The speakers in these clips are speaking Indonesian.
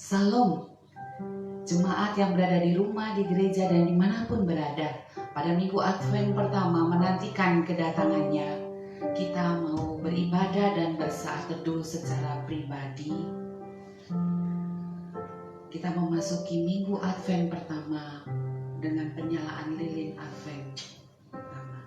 Salam, jemaat yang berada di rumah, di gereja, dan dimanapun berada. Pada minggu Advent pertama menantikan kedatangannya, kita mau beribadah dan bersaat teduh secara pribadi. Kita memasuki minggu Advent pertama dengan penyalaan lilin Advent pertama.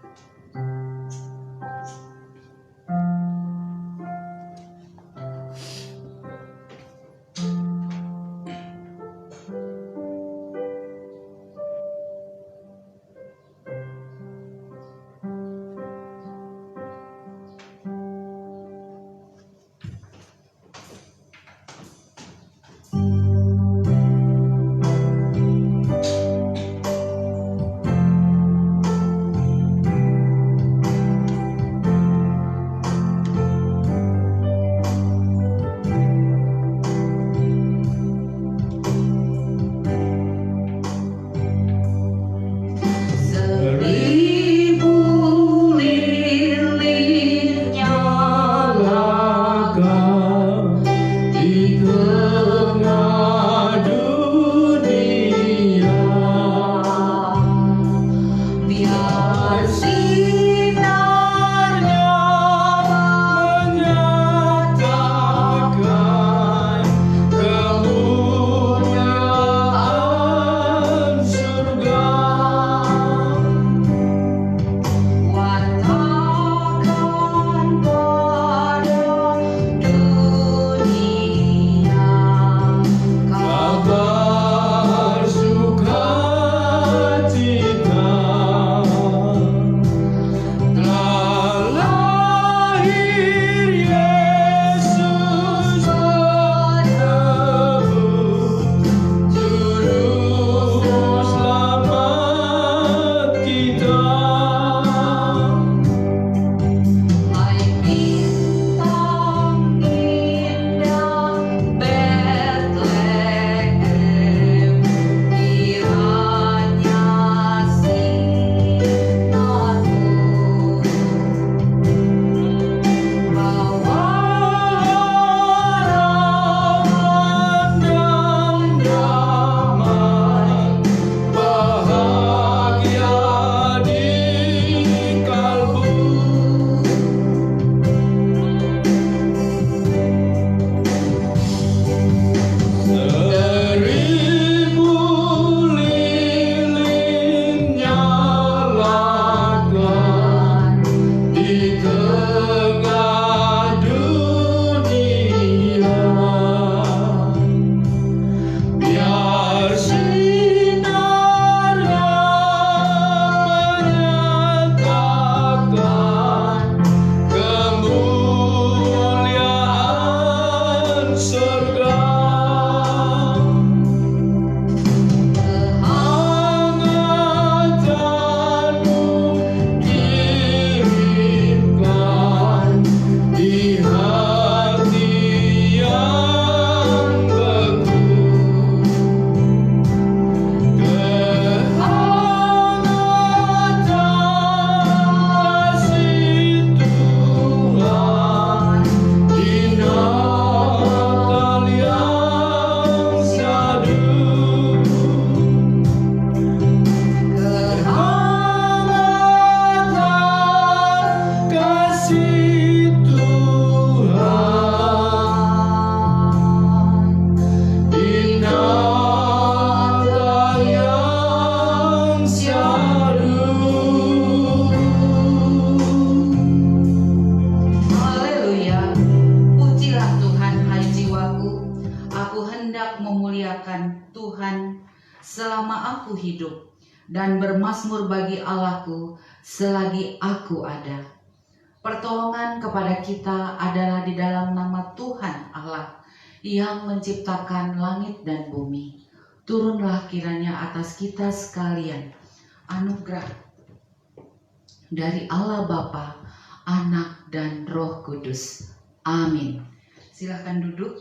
Selama aku hidup dan bermazmur bagi Allahku selagi aku ada. Pertolongan kepada kita adalah di dalam nama Tuhan Allah yang menciptakan langit dan bumi. Turunlah kiranya atas kita sekalian anugerah dari Allah Bapa, Anak dan Roh Kudus. Amin. Silakan duduk.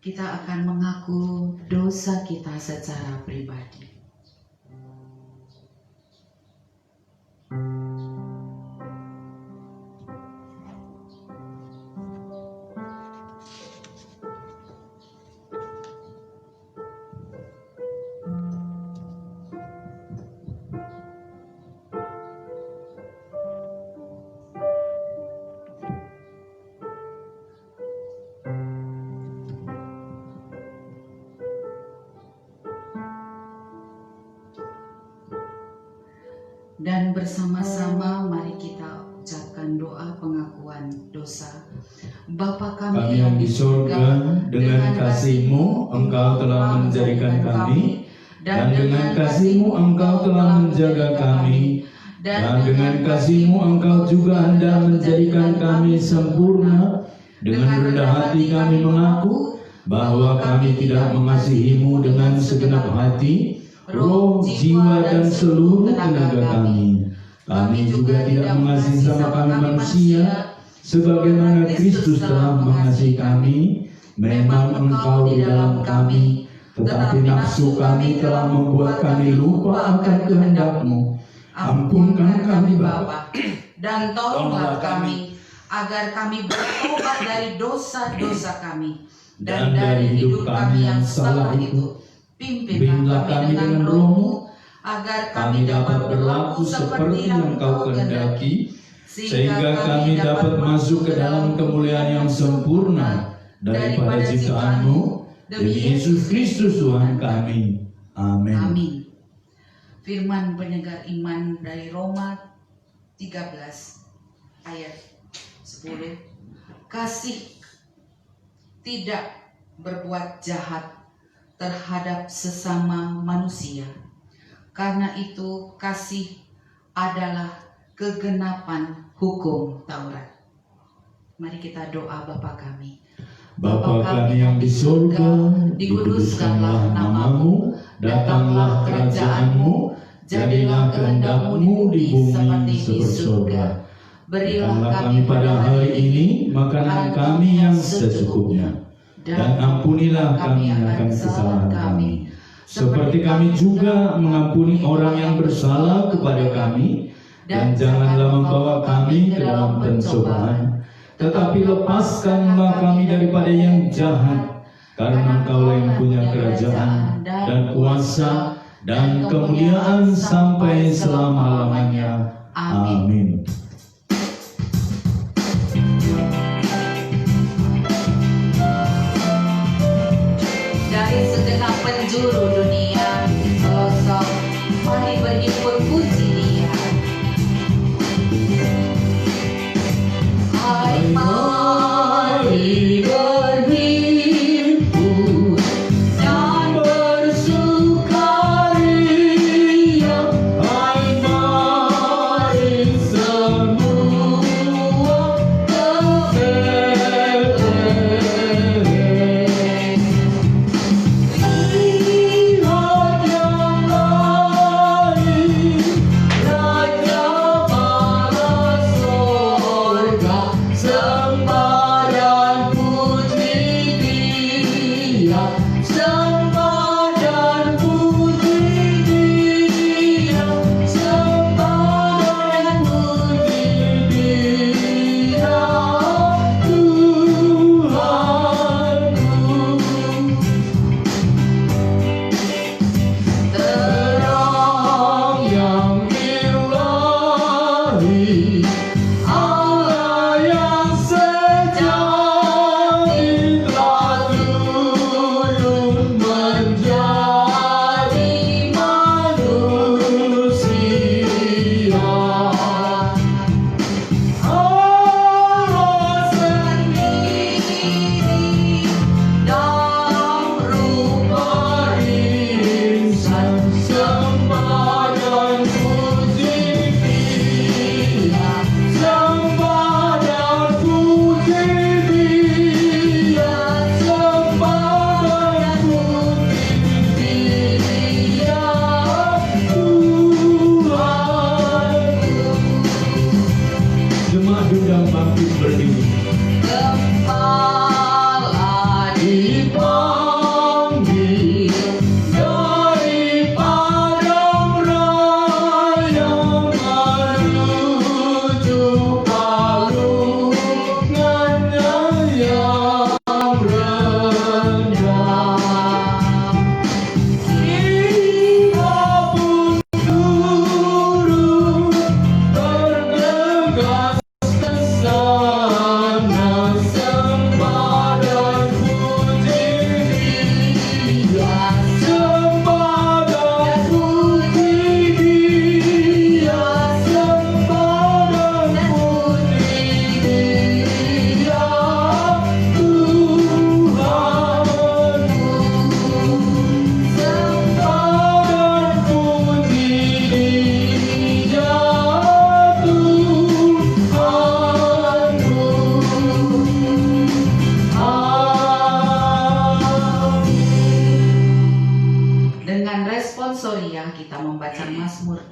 Kita akan mengaku dosa kita secara pribadi. Dan bersama-sama mari kita ucapkan doa pengakuan dosa. Bapa kami yang di surga, dengan kasih-Mu Engkau telah menjadikan kami, dan dengan kasih-Mu Engkau telah menjaga kami, dan dengan kasih-Mu Engkau juga hendak menjadikan kami sempurna. Dengan rendah hati kami mengaku bahwa kami tidak mengasihi-Mu dengan segenap hati, roh, jiwa, dan seluruh tenaga kami. Kami juga tidak mengasihi sama kami manusia, sebagaimana Kristus telah mengasihi kami. Memang Engkau di dalam kami, tetapi nafsu kami telah membuat kami lupa akan kehendak-Mu. Ampunkan kami Bapa, dan tolonglah kami, agar kami bertobat dari dosa-dosa kami, dan dari hidup kami yang salah itu. Pimpinlah kami dengan Roh-Mu, agar kami dapat berlaku seperti yang Kau kehendaki, sehingga kami dapat masuk ke dalam kemuliaan yang sempurna daripada ciptaan-Mu, demi Yesus Kristus Tuhan kami. Amin. Amin. Firman penyegar iman dari Roma 13 ayat 10. Kasih tidak berbuat jahat terhadap sesama manusia. Karena itu kasih adalah kegenapan hukum Taurat. Mari kita doa. Bapa kami. Bapa kami yang di surga, dikuduskanlah nama-Mu, datanglah kerajaan-Mu, jadilah kehendak-Mu di bumi seperti di surga. Berilah kami pada hari ini makanan kami yang secukupnya, dan ampunilah kami akan kesalahan kami, seperti kami juga mengampuni orang yang bersalah kepada kami. Dan janganlah membawa kami ke dalam pencobaan, tetapi lepaskanlah kami daripada yang jahat. Karena Engkau yang punya kerajaan dan kuasa dan kemuliaan sampai selama-lamanya. Amin. Dari segenap penjuru dunia, pelosok, mari berhimpun puji Dia. Hai, mari berhimpun dan bersukaria. Hai, mari semua ke Betlehem.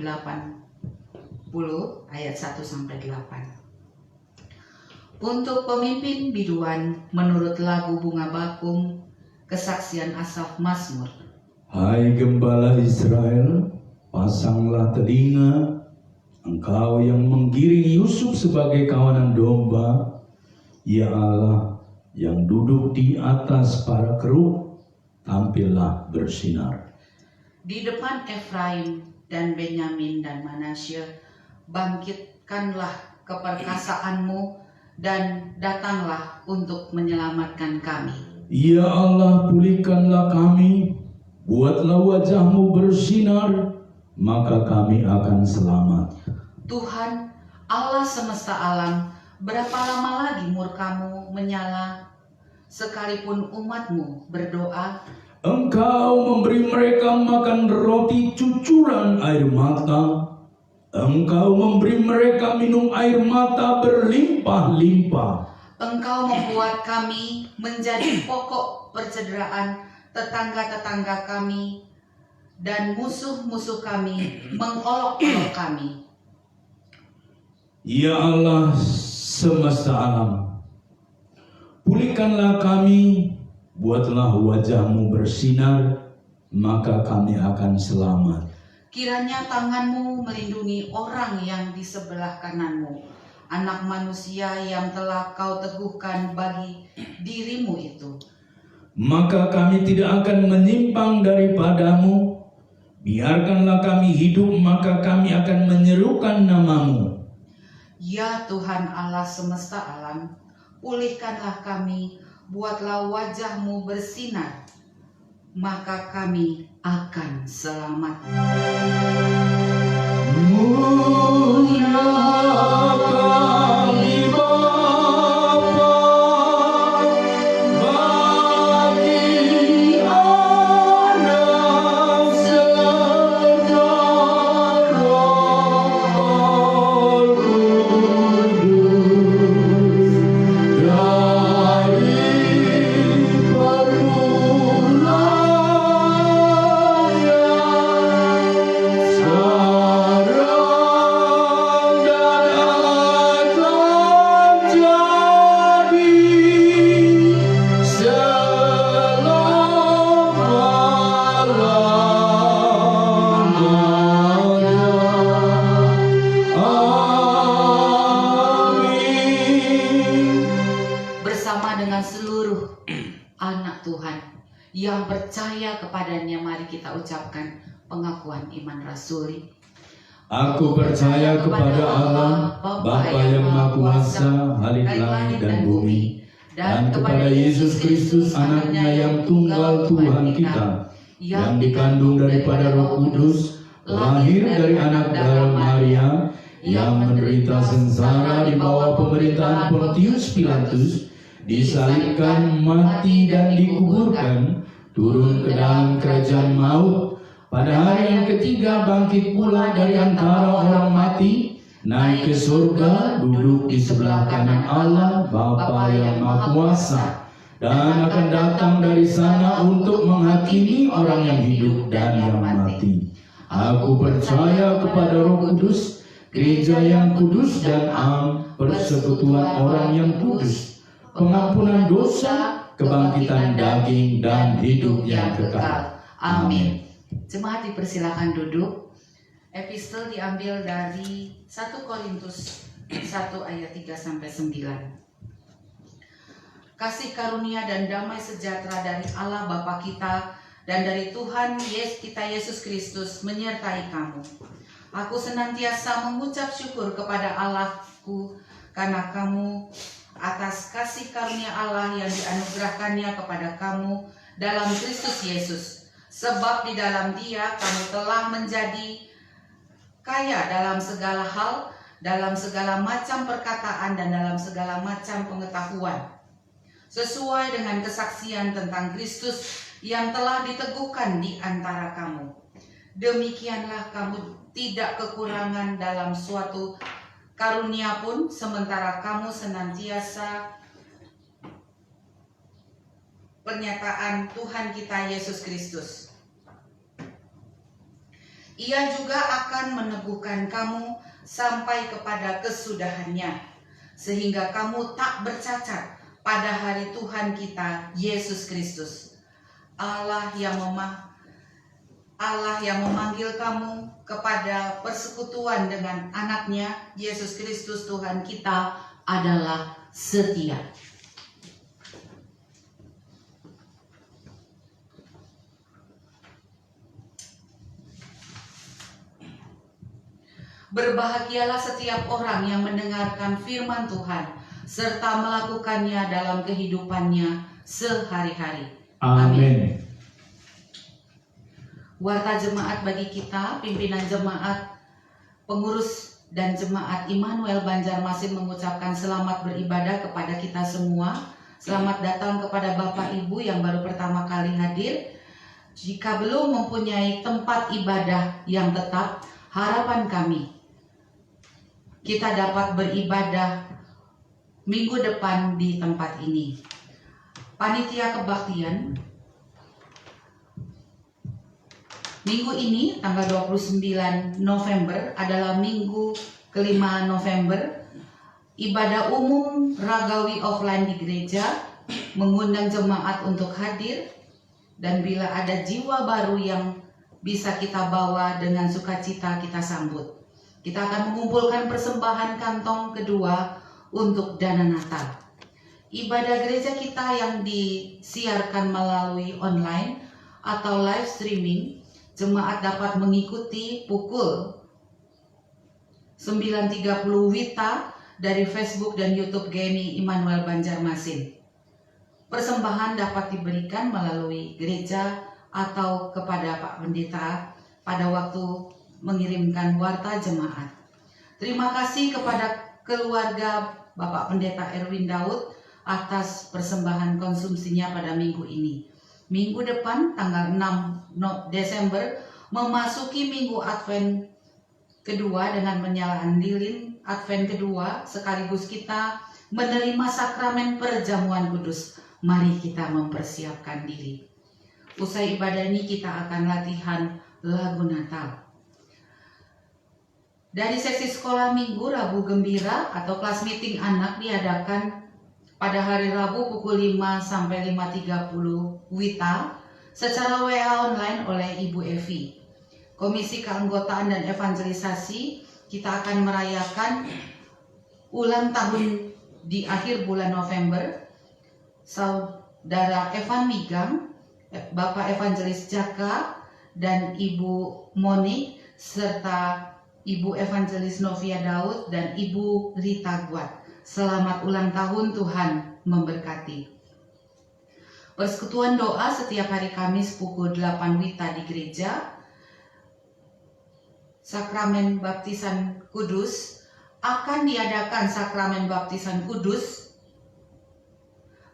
Mazmur 80 ayat 1-8. Untuk pemimpin biduan menurut lagu bunga bakung, kesaksian Asaf Mazmur. Hai gembala Israel, pasanglah telinga, engkau yang menggiring Yusuf sebagai kawanan domba, ya Allah yang duduk di atas para keruk, tampillah bersinar. Di depan Efraim dan Benyamin dan Manasye, bangkitkanlah keperkasaanmu dan datanglah untuk menyelamatkan kami. Ya Allah, pulihkanlah kami, buatlah wajahmu bersinar, maka kami akan selamat. Tuhan, Allah semesta alam, berapa lama lagi murkamu menyala? Sekalipun umatmu berdoa, Engkau memberi mereka makan roti cucuran air mata. Engkau memberi mereka minum air mata berlimpah-limpah. Engkau membuat kami menjadi pokok percederaan tetangga-tetangga kami, dan musuh-musuh kami mengolok-olok kami. Ya Allah semesta alam, pulihkanlah kami, buatlah wajahmu bersinar, maka kami akan selamat. Kiranya tanganmu melindungi orang yang di sebelah kananmu, anak manusia yang telah kau teguhkan bagi dirimu itu. Maka kami tidak akan menyimpang daripadamu. Biarkanlah kami hidup, maka kami akan menyerukan namamu. Ya Tuhan Allah semesta alam, pulihkanlah kami, buatlah wajahmu bersinar, maka kami akan selamat. Mulia kami Bapa, bagi Anak serta Roh Kudus, dari Bersama dengan seluruh anak Tuhan yang percaya kepadanya, mari kita ucapkan pengakuan iman rasuli. Aku percaya kepada Allah, Bapa yang Maha Kuasa, Halik langit dan bumi, dan kepada Yesus Kristus, Anaknya yang tunggal Tuhan kita, yang dikandung daripada Roh Kudus, lahir dari anak darah Maria, yang menderita sengsara di bawah pemerintahan Pontius Pilatus, disalibkan, mati dan dikuburkan, turun ke dalam kerajaan maut, pada hari yang ketiga bangkit pula dari antara orang mati, naik ke surga, duduk di sebelah kanan Allah Bapa yang Maha Kuasa, dan akan datang dari sana untuk menghakimi orang yang hidup dan yang mati. Aku percaya kepada Roh Kudus, gereja yang kudus dan am, persekutuan orang yang kudus, pengampunan dosa, kebangkitan daging, dan hidup yang kekal. Amin. Jemaat dipersilakan duduk. Epistel diambil dari 1 Korintus 1 ayat 3-9. Kasih karunia dan damai sejahtera dari Allah Bapa kita dan dari Tuhan kita Yesus Kristus menyertai kamu. Aku senantiasa mengucap syukur kepada Allahku karena kamu atas kasih karunia Allah yang dianugerahkannya kepada kamu dalam Kristus Yesus. Sebab di dalam Dia kamu telah menjadi kaya dalam segala hal, dalam segala macam perkataan dan dalam segala macam pengetahuan, sesuai dengan kesaksian tentang Kristus yang telah diteguhkan di antara kamu. Demikianlah kamu tidak kekurangan dalam suatu karunia pun, sementara kamu senantiasa pernyataan Tuhan kita Yesus Kristus. Ia juga akan meneguhkan kamu sampai kepada kesudahannya, sehingga kamu tak bercacat pada hari Tuhan kita Yesus Kristus. Allah yang memanggil kamu kepada persekutuan dengan anaknya Yesus Kristus Tuhan kita adalah setia. Berbahagialah setiap orang yang mendengarkan firman Tuhan serta melakukannya dalam kehidupannya sehari-hari. Amin. Warta jemaat bagi kita, pimpinan jemaat, pengurus dan jemaat Immanuel Banjarmasin mengucapkan selamat beribadah kepada kita semua. Selamat datang kepada Bapak Ibu yang baru pertama kali hadir. Jika belum mempunyai tempat ibadah yang tetap, harapan kami kita dapat beribadah minggu depan di tempat ini. Panitia kebaktian minggu ini tanggal 29 November adalah minggu kelima November. Ibadah umum ragawi offline di gereja mengundang jemaat untuk hadir, dan bila ada jiwa baru yang bisa kita bawa dengan sukacita kita sambut. Kita akan mengumpulkan persembahan kantong kedua untuk dana Natal. Ibadah gereja kita yang disiarkan melalui online atau live streaming, jemaat dapat mengikuti pukul 9.30 WITA dari Facebook dan YouTube GMI Immanuel Banjarmasin. Persembahan dapat diberikan melalui gereja atau kepada Pak Pendeta pada waktu mengirimkan warta jemaat. Terima kasih kepada keluarga Bapak Pendeta Erwin Daud atas persembahan konsumsinya pada minggu ini. Minggu depan tanggal 6 Desember memasuki minggu Advent kedua dengan menyalakan lilin Advent kedua, sekaligus kita menerima sakramen perjamuan kudus. Mari kita mempersiapkan diri. Usai ibadah ini kita akan latihan lagu Natal. Dari seksi sekolah minggu Rabu Gembira atau kelas meeting anak diadakan pada hari Rabu pukul 5 sampai 5.30 WITA secara WA online oleh Ibu Evi. Komisi Keanggotaan dan Evangelisasi kita akan merayakan ulang tahun di akhir bulan November. Saudara Evan Migang, Bapak Evangelis Jaka, dan Ibu Monik serta Ibu Evangelis Novia Daud dan Ibu Rita Guat. Selamat ulang tahun, Tuhan memberkati. Persekutuan doa setiap hari Kamis pukul 8 WITA di gereja. Sakramen baptisan kudus akan diadakan sakramen baptisan kudus,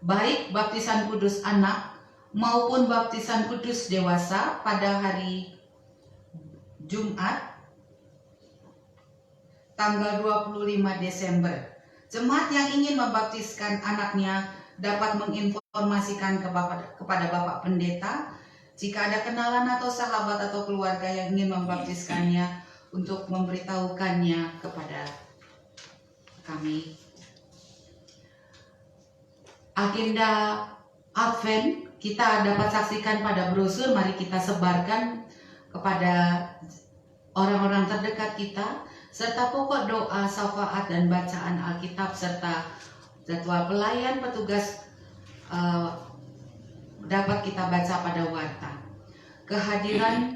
baik baptisan kudus anak maupun baptisan kudus dewasa pada hari Jumat tanggal 25 Desember. Jemaat yang ingin membaptiskan anaknya dapat menginformasikan kepada Bapak Pendeta jika ada kenalan atau sahabat atau keluarga yang ingin membaptiskannya untuk memberitahukannya kepada kami. Agenda Advent kita dapat saksikan pada brosur. Mari kita sebarkan kepada orang-orang terdekat kita, serta pokok doa, syafaat dan bacaan Alkitab serta jadwal pelayan petugas dapat kita baca pada warta. Kehadiran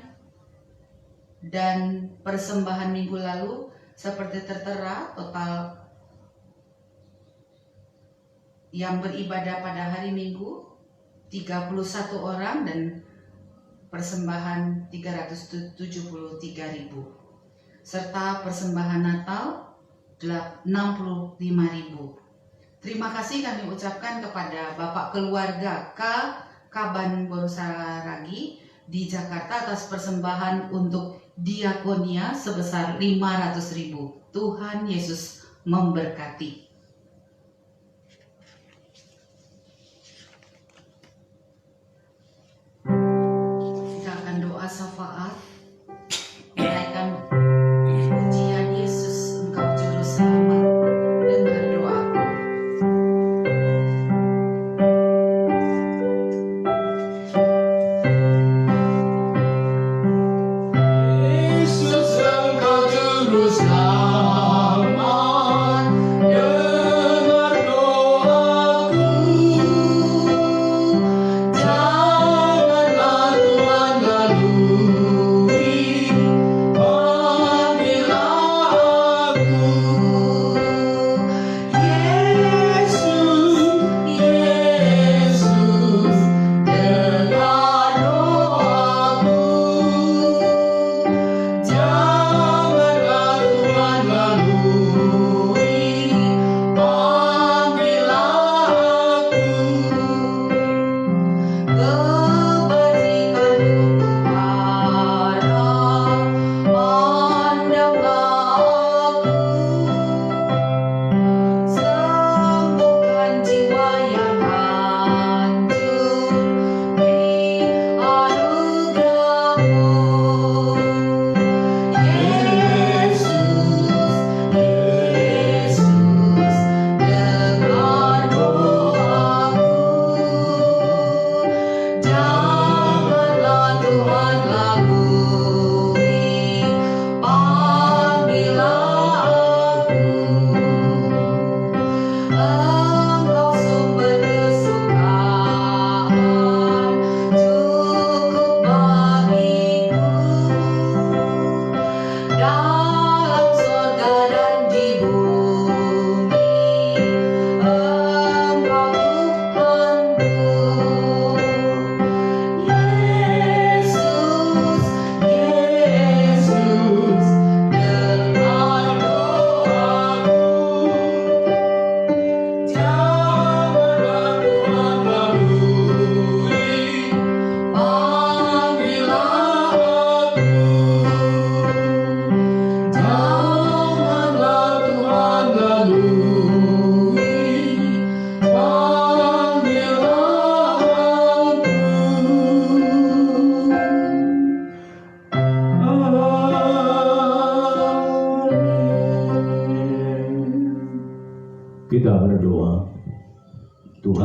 dan persembahan minggu lalu seperti tertera, total yang beribadah pada hari Minggu 31 orang dan persembahan 373.000, serta persembahan Natal 65.000. Terima kasih kami ucapkan kepada Bapak Keluarga K. Kaban Borosaragi di Jakarta atas persembahan untuk diakonia sebesar 500.000. Tuhan Yesus memberkati. Kita akan doa syafaat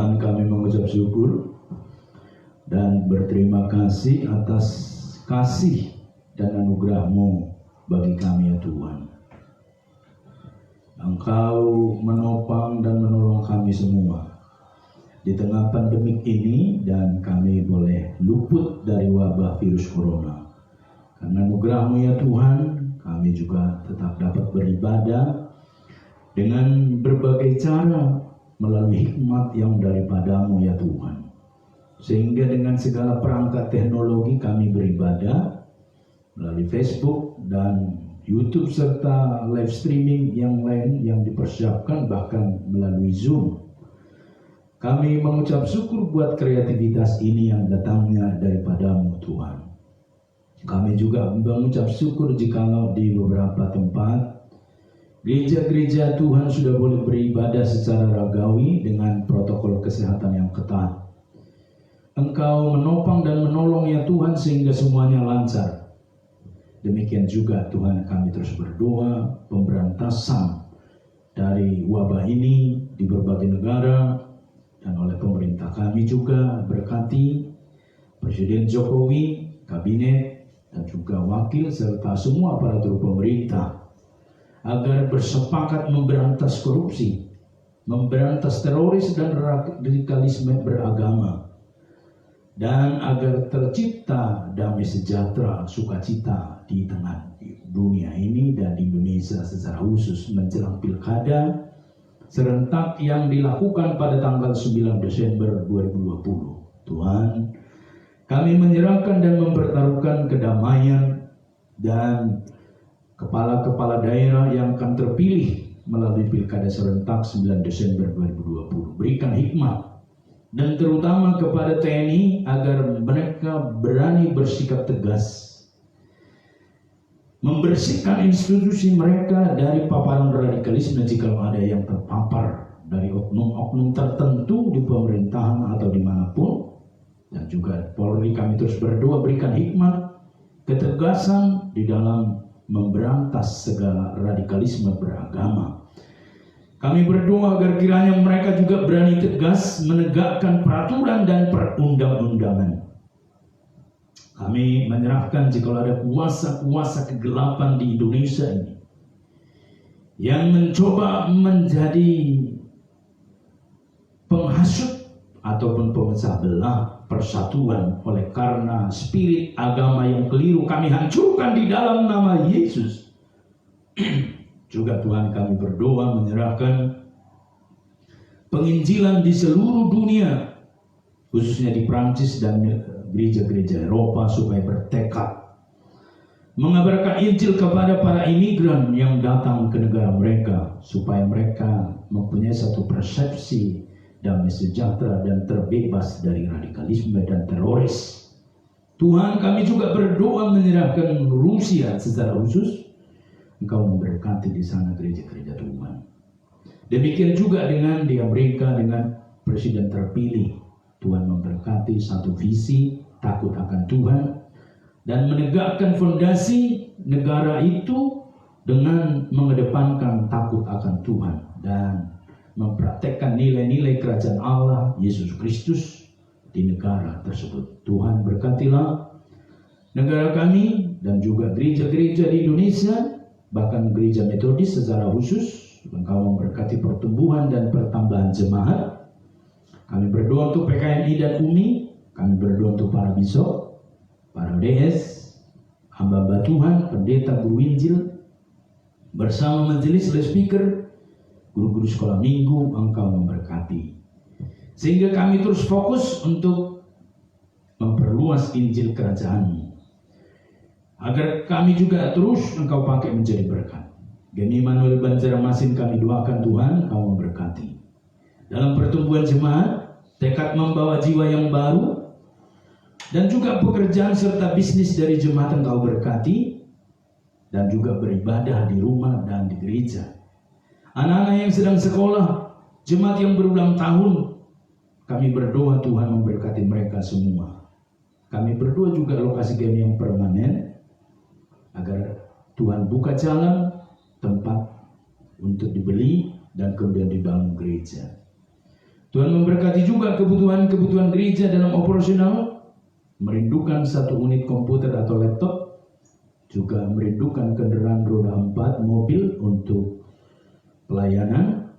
Tuhan, kami mengucap syukur dan berterima kasih atas kasih dan anugerah-Mu bagi kami ya Tuhan. Engkau menopang dan menolong kami semua di tengah pandemik ini, dan kami boleh luput dari wabah virus corona. Karena anugerah-Mu ya Tuhan, kami juga tetap dapat beribadah dengan berbagai cara melalui hikmat yang daripada-Mu ya Tuhan. Sehingga dengan segala perangkat teknologi kami beribadah melalui Facebook dan YouTube serta live streaming yang lain yang dipersiapkan bahkan melalui Zoom. Kami mengucap syukur buat kreativitas ini yang datangnya daripada-Mu Tuhan. Kami juga mengucap syukur jikalau di beberapa tempat gereja-gereja Tuhan sudah boleh beribadah secara ragawi dengan protokol kesehatan yang ketat. Engkau menopang dan menolong ya Tuhan sehingga semuanya lancar. Demikian juga Tuhan, kami terus berdoa pemberantasan dari wabah ini di berbagai negara, dan oleh pemerintah kami juga berkati Presiden Jokowi, kabinet, dan juga wakil serta semua aparatur pemerintah agar bersepakat memberantas korupsi, memberantas teroris dan radikalisme beragama, dan agar tercipta damai sejahtera, sukacita di tengah dunia ini dan di Indonesia secara khusus menjelang pilkada serentak yang dilakukan pada tanggal 9 Desember 2020. Tuhan, kami menyerahkan dan mempertaruhkan kedamaian dan kepala-kepala daerah yang akan terpilih melalui pilkada serentak 9 Desember 2020. Berikan hikmat dan terutama kepada TNI agar mereka berani bersikap tegas membersihkan institusi mereka dari paparan radikalisme jika ada yang terpapar dari oknum-oknum tertentu di pemerintahan atau dimanapun. Dan juga Polri, kami terus berdoa berikan hikmat, ketegasan di dalam memberantas segala radikalisme beragama. Kami berdoa agar kiranya mereka juga berani tegas menegakkan peraturan dan perundang-undangan. Kami menyerahkan jika ada kuasa-kuasa kegelapan di Indonesia ini yang mencoba menjadi penghasut ataupun pemecah belah persatuan oleh karena spirit agama yang keliru, kami hancurkan di dalam nama Yesus. Juga Tuhan, kami berdoa menyerahkan penginjilan di seluruh dunia, khususnya di Prancis dan gereja-gereja Eropa, supaya bertekad mengabarkan Injil kepada para imigran yang datang ke negara mereka, supaya mereka mempunyai satu persepsi damai sejahtera dan terbebas dari radikalisme dan teroris. Tuhan, kami juga berdoa menyerahkan Rusia secara khusus. Engkau memberkati di sana gereja-gereja Tuhan. Demikian juga dengan di Amerika dengan presiden terpilih. Tuhan memberkati satu visi takut akan Tuhan dan menegakkan fondasi negara itu dengan mengedepankan takut akan Tuhan dan mempraktekkan nilai-nilai kerajaan Allah Yesus Kristus di negara tersebut. Tuhan, berkatilah negara kami dan juga gereja-gereja di Indonesia, bahkan gereja Metodis secara khusus. Engkau memberkati pertumbuhan dan pertambahan jemaat. Kami berdoa untuk PKMI dan UMI. Kami berdoa untuk para bisop, para DS, hamba-hamba Tuhan, pendeta, guru Injil, bersama majelis speaker, guru-guru sekolah minggu. Engkau memberkati. Sehingga kami terus fokus untuk memperluas Injil kerajaan-Mu. Agar kami juga terus Engkau pakai menjadi berkat. Gemi Manuel Banjarmasin kami doakan Tuhan, Engkau memberkati. Dalam pertumbuhan jemaat, tekad membawa jiwa yang baru, dan juga pekerjaan serta bisnis dari jemaat Engkau berkati, dan juga beribadah di rumah dan di gereja. Anak-anak yang sedang sekolah, jemaat yang berulang tahun, kami berdoa Tuhan memberkati mereka semua. Kami berdoa juga lokasi kami yang permanen, agar Tuhan buka jalan, tempat untuk dibeli dan kemudian dibangun gereja. Tuhan memberkati juga kebutuhan-kebutuhan gereja dalam operasional, merindukan 1 unit komputer atau laptop, juga merindukan kendaraan roda 4 mobil untuk pelayanan.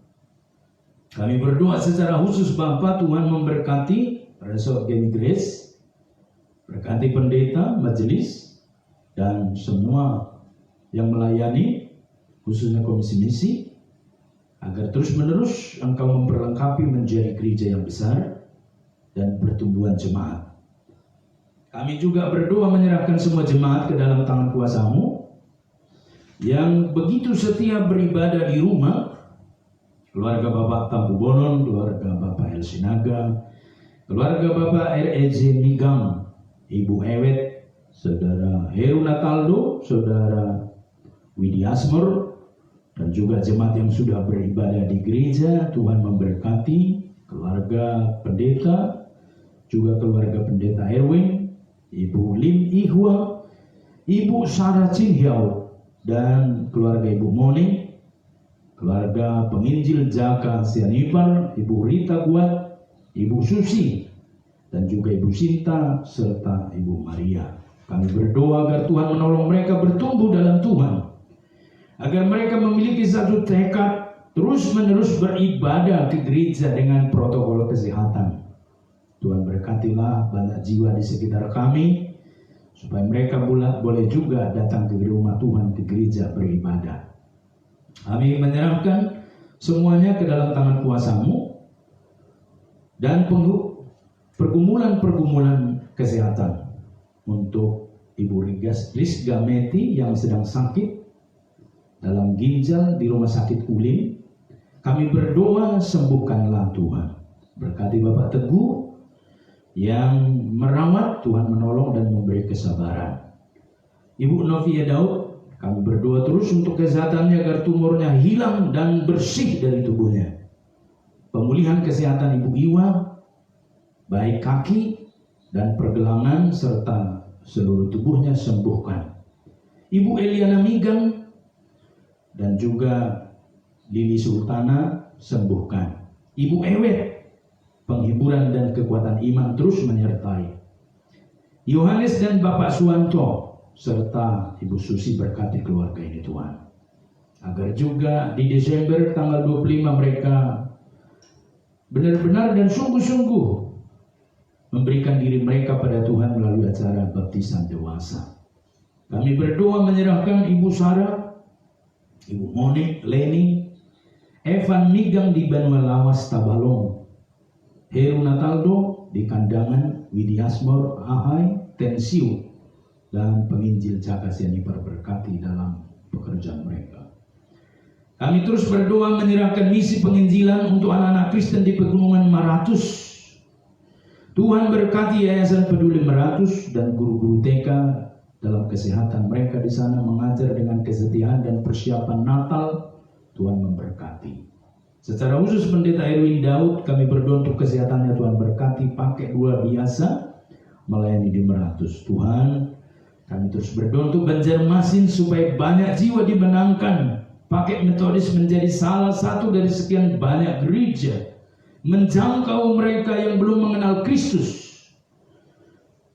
Kami berdoa secara khusus Bapa, Tuhan memberkati Resort Gemi Grace, berkati pendeta, majelis, dan semua yang melayani, khususnya komisi misi, agar terus-menerus Engkau memperlengkapi menjadi gereja yang besar dan pertumbuhan jemaat. Kami juga berdoa menyerahkan semua jemaat ke dalam tangan kuasa-Mu yang begitu setia beribadah di rumah, keluarga Bapak Tampu Bonon, keluarga Bapak El Sinaga, keluarga Bapak R.E.J. Migam, Ibu Ewet, Saudara Heru Nataldo, Saudara Widi Asmur, dan juga jemaat yang sudah beribadah di gereja. Tuhan memberkati keluarga pendeta, juga keluarga pendeta Erwin, Ibu Lim Ihwa, Ibu Sarah Chin Hiao, dan keluarga Ibu Moni, keluarga penginjil Jaka Sianipar, Ibu Rita Guat, Ibu Susi, dan juga Ibu Sinta, serta Ibu Maria. Kami berdoa agar Tuhan menolong mereka bertumbuh dalam Tuhan, agar mereka memiliki satu tekad terus-menerus beribadah di gereja dengan protokol kesehatan. Tuhan berkatilah banyak jiwa di sekitar kami, supaya mereka boleh juga datang ke rumah Tuhan, ke gereja beribadah. Kami menyerahkan semuanya ke dalam tangan kuasa-Mu, dan pergumulan-pergumulan kesehatan untuk Ibu Rizga Meti yang sedang sakit dalam ginjal di rumah sakit Ulim. Kami berdoa, sembuhkanlah Tuhan. Berkati Bapak Teguh yang merawat, Tuhan menolong dan memberi kesabaran. Ibu Novia Daud, kami berdoa terus untuk kesehatannya agar tumornya hilang dan bersih dari tubuhnya. Pemulihan kesehatan Ibu Iwa, baik kaki dan pergelangan serta seluruh tubuhnya sembuhkan. Ibu Eliana Migang dan juga Lili Sultana sembuhkan. Ibu Ewet, penghiburan dan kekuatan iman terus menyertai. Yohanes dan Bapak Suwanto serta Ibu Susi berkati keluarga ini Tuhan. Agar juga di Desember tanggal 25 mereka benar-benar dan sungguh-sungguh memberikan diri mereka pada Tuhan melalui acara baptisan dewasa. Kami berdoa menyerahkan Ibu Sarah, Ibu Monik, Leni, Evan Migang di Banua Lawas, Tabalong, Heru Nataldo di Kandangan, Widi Asmor, Ahai, Tensiu, dan penginjil Jaka Sianipar berkati dalam pekerjaan mereka. Kami terus berdoa menyerahkan misi penginjilan untuk anak-anak Kristen di Pegunungan Maratus. Tuhan berkati Yayasan Peduli Maratus dan guru-guru TK dalam kesehatan mereka di sana mengajar dengan kesetiaan dan persiapan Natal. Tuhan memberkati. Secara khusus Pendeta Erwin Daud, kami berdoa untuk kesehatannya. Tuhan berkati, pakai luar biasa melayani di Meratus. Tuhan, kami terus berdoa untuk Banjarmasin supaya banyak jiwa dimenangkan. Pakai Metodis menjadi salah satu dari sekian banyak gereja, menjangkau mereka yang belum mengenal Kristus.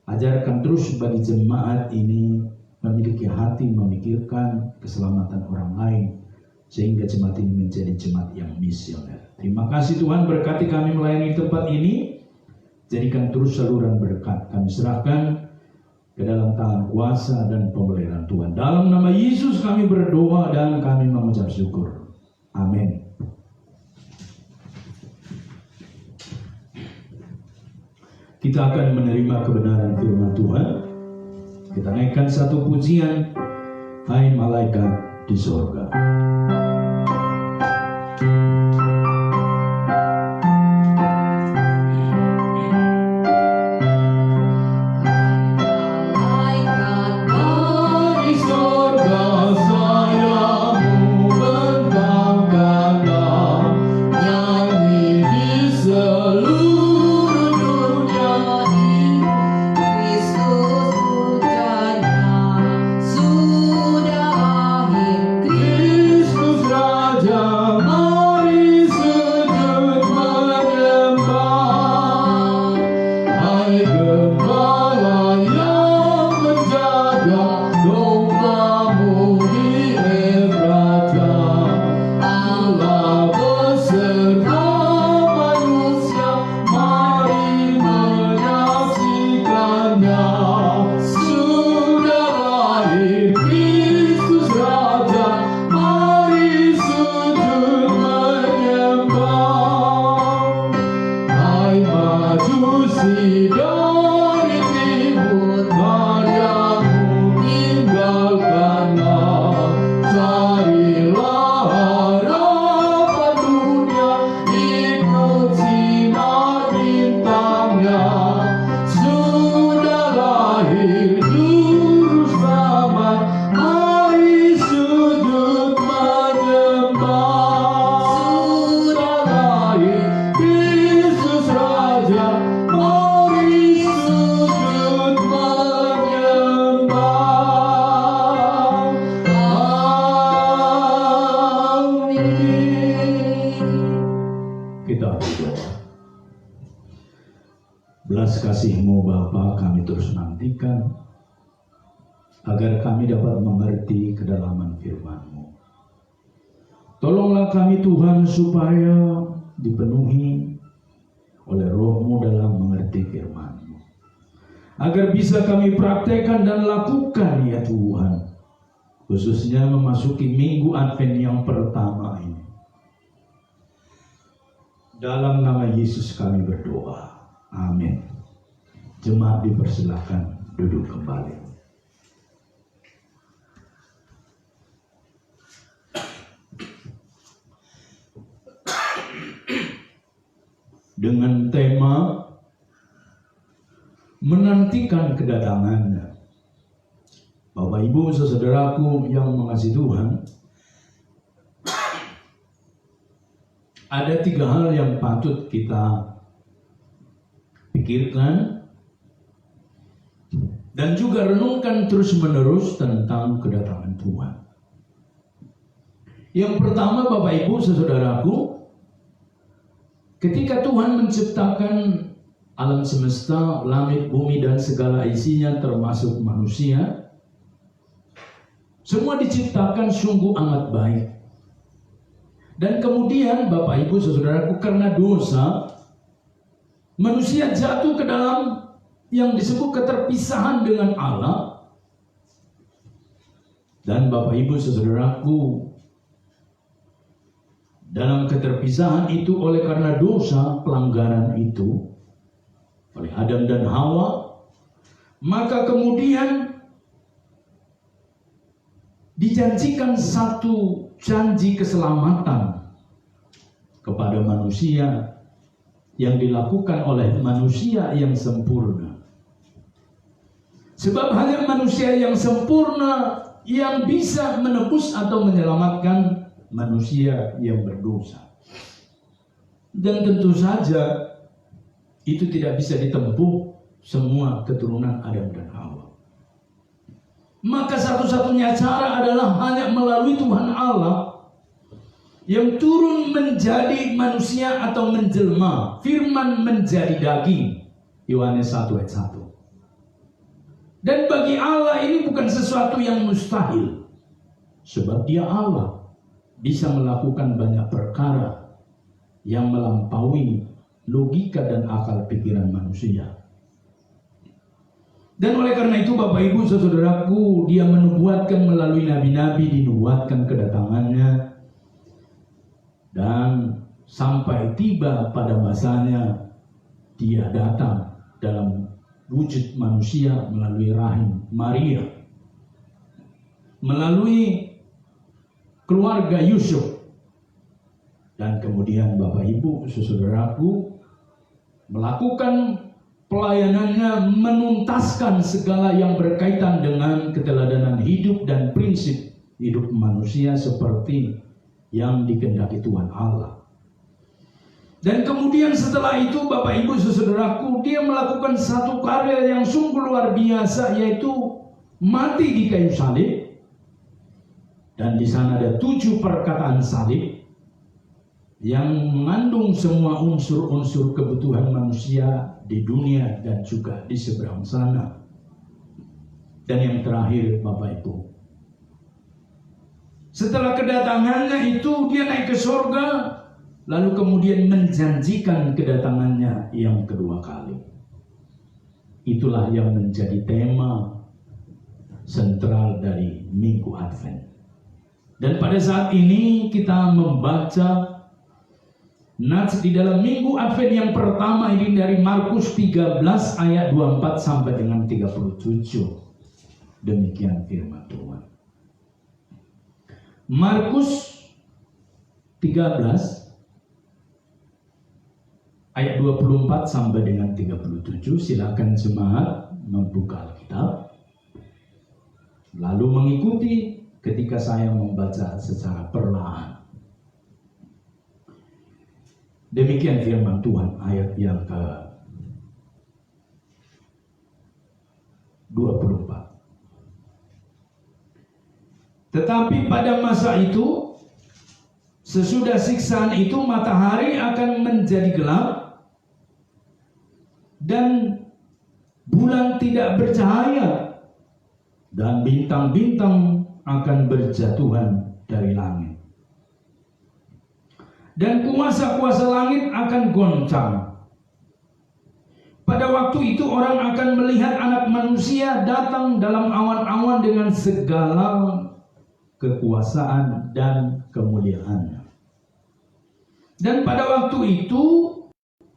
Ajarkan terus bagi jemaat ini memiliki hati memikirkan keselamatan orang lain, sehingga jemaat ini menjadi jemaat yang misioner. Terima kasih Tuhan, berkati kami melayani tempat ini. Jadikan terus saluran berkat kami serahkan ke dalam tangan kuasa dan pemeliharaan Tuhan. Dalam nama Yesus kami berdoa dan kami mengucap syukur. Amin. Kita akan menerima kebenaran firman Tuhan. Kita naikkan satu pujian, Hai Malaikat di Sorga. Sudah lahir Kristus Raja, mari Belas kasih-Mu Bapa kami terus nantikan, agar kami dapat mengerti kedalaman firman-Mu. Tolonglah kami Tuhan supaya dipenuhi oleh Roh-Mu dalam mengerti firman-Mu, agar bisa kami praktekkan dan lakukan ya Tuhan, khususnya memasuki minggu Advent yang pertama ini. Dalam nama Yesus kami berdoa. Amin. Jemaat dipersilakan duduk kembali. Dengan tema menantikan kedatangannya. Bapak Ibu saudaraku yang mengasihi Tuhan, ada 3 hal yang patut kita pikirkan dan juga renungkan terus-menerus tentang kedatangan Tuhan. Yang pertama, Bapak Ibu saudaraku, ketika Tuhan menciptakan alam semesta, langit, bumi, dan segala isinya termasuk manusia, semua diciptakan sungguh amat baik. Dan kemudian Bapak Ibu saudaraku, karena dosa, manusia jatuh ke dalam yang disebut keterpisahan dengan Allah. Dan Bapak Ibu saudaraku, dalam keterpisahan itu oleh karena dosa, pelanggaran itu oleh Adam dan Hawa, maka kemudian dijanjikan satu janji keselamatan kepada manusia yang dilakukan oleh manusia yang sempurna. Sebab hanya manusia yang sempurna yang bisa menebus atau menyelamatkan manusia yang berdosa. Dan tentu saja itu tidak bisa ditempuh semua keturunan Adam dan Hawa. Maka satu-satunya cara adalah hanya melalui Tuhan Allah yang turun menjadi manusia atau menjelma, firman menjadi daging. Yohanes 1 ayat 1. Dan bagi Allah ini bukan sesuatu yang mustahil, sebab Dia Allah, bisa melakukan banyak perkara yang melampaui logika dan akal pikiran manusia. Dan oleh karena itu Bapak Ibu saudaraku, Dia menubuatkan melalui nabi-nabi, dinubuatkan kedatangannya. Dan sampai tiba pada masanya, Dia datang dalam wujud manusia melalui rahim Maria, melalui keluarga Yusuf. Dan kemudian Bapak Ibu saudaraku melakukan pelayanannya, menuntaskan segala yang berkaitan dengan keteladanan hidup dan prinsip hidup manusia seperti yang dikehendaki Tuhan Allah. Dan kemudian setelah itu Bapak Ibu saudaraku, Dia melakukan satu karya yang sungguh luar biasa, yaitu mati di kayu salib. Dan di sana ada 7 perkataan salib yang mengandung semua unsur-unsur kebutuhan manusia di dunia dan juga di seberang sana. Dan yang terakhir Bapak Ibu, setelah kedatangannya itu Dia naik ke surga, lalu kemudian menjanjikan kedatangannya yang kedua kali. Itulah yang menjadi tema sentral dari Minggu Advent. Dan pada saat ini kita membaca nats di dalam Minggu Advent yang pertama ini dari Markus 13 ayat 24 sampai dengan 37. Demikian firman Tuhan. Markus 13 ayat 24 sampai dengan 37. Silakan jemaat membuka Alkitab lalu mengikuti ketika saya membaca secara perlahan. Demikian firman Tuhan, ayat yang ke 24. Tetapi pada masa itu, sesudah siksaan itu, matahari akan menjadi gelap dan bulan tidak bercahaya, dan bintang-bintang akan berjatuhan dari langit. Dan kuasa-kuasa langit akan goncang. Pada waktu itu orang akan melihat Anak Manusia datang dalam awan-awan dengan segala kekuasaan dan kemuliaannya. Dan pada waktu itu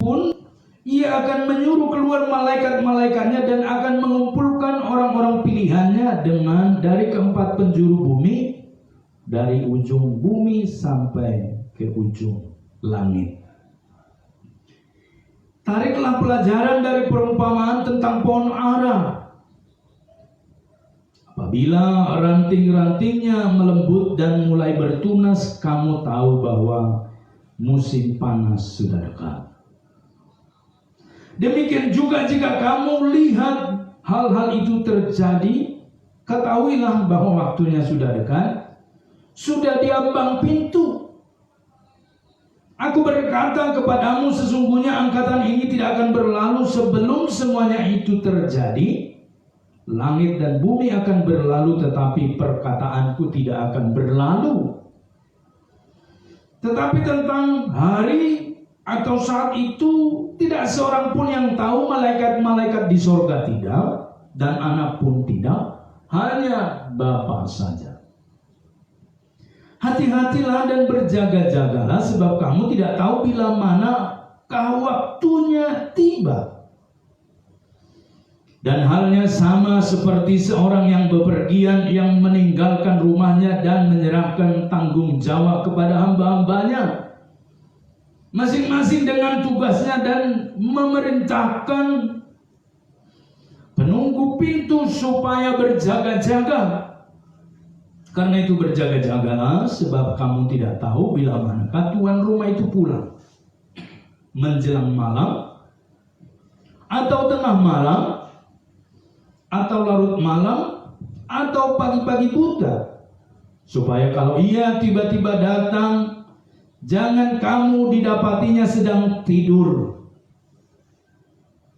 pun Ia akan menyuruh keluar malaikat-malaikatnya dan akan mengumpulkan orang-orang pilihannya dari keempat penjuru bumi, dari ujung bumi sampai ke ujung langit. Tariklah pelajaran dari perumpamaan tentang pohon ara. Apabila ranting-rantingnya melembut dan mulai bertunas, kamu tahu bahwa musim panas sudah dekat. Demikian juga jika kamu lihat hal-hal itu terjadi, ketahuilah bahwa waktunya sudah dekat, sudah diambang pintu. Aku berkata kepadamu, sesungguhnya angkatan ini tidak akan berlalu sebelum semuanya itu terjadi. Langit dan bumi akan berlalu, tetapi perkataanku tidak akan berlalu. Tetapi tentang hari atau saat itu tidak seorang pun yang tahu, malaikat-malaikat di sorga tidak, dan Anak pun tidak, hanya Bapa saja. Hati-hatilah dan berjaga-jagalah, sebab kamu tidak tahu bila manakah waktunya tiba. Dan halnya sama seperti seorang yang bepergian, yang meninggalkan rumahnya dan menyerahkan tanggung jawab kepada hamba-hambanya, masing-masing dengan tugasnya, dan memerintahkan penunggu pintu supaya berjaga-jaga. Karena itu berjaga-jagalah, sebab kamu tidak tahu bila manakah tuan rumah itu pulang, menjelang malam, atau tengah malam, atau larut malam, atau pagi-pagi buta, supaya kalau ia tiba-tiba datang, jangan kamu didapatinya sedang tidur.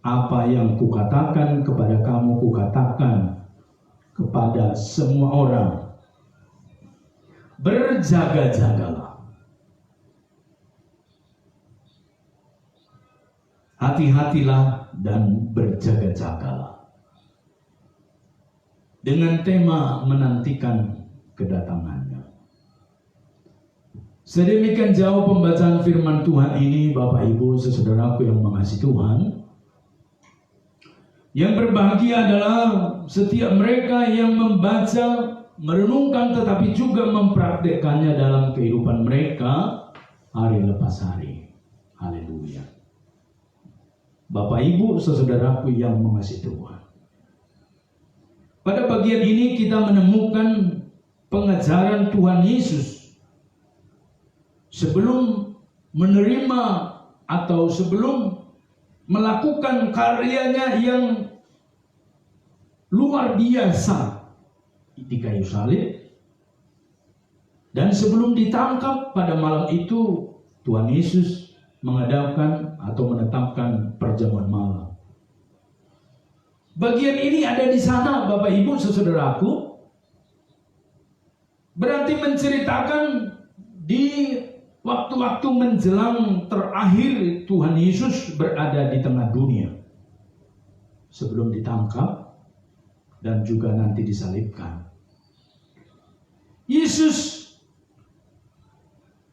Apa yang kukatakan kepada kamu, kukatakan kepada semua orang. Berjaga-jagalah. Hati-hatilah dan berjaga-jagalah. Dengan tema menantikan kedatangannya. Sedemikian jauh pembacaan firman Tuhan ini, Bapak Ibu saudaraku yang mengasihi Tuhan. Yang berbahagia adalah setiap mereka yang membaca, merenungkan, tetapi juga mempraktikkannya dalam kehidupan mereka hari lepas hari. Haleluya. Bapak Ibu saudaraku yang mengasihi Tuhan. Pada bagian ini kita menemukan pengajaran Tuhan Yesus sebelum menerima atau sebelum melakukan karyanya yang luar biasa di kayu salib, dan sebelum ditangkap pada malam itu Tuhan Yesus mengadakan atau menetapkan perjamuan malam. Bagian ini ada di sana, Bapak Ibu saudaraku, berarti menceritakan di waktu-waktu menjelang terakhir Tuhan Yesus berada di tengah dunia sebelum ditangkap dan juga nanti disalibkan. Yesus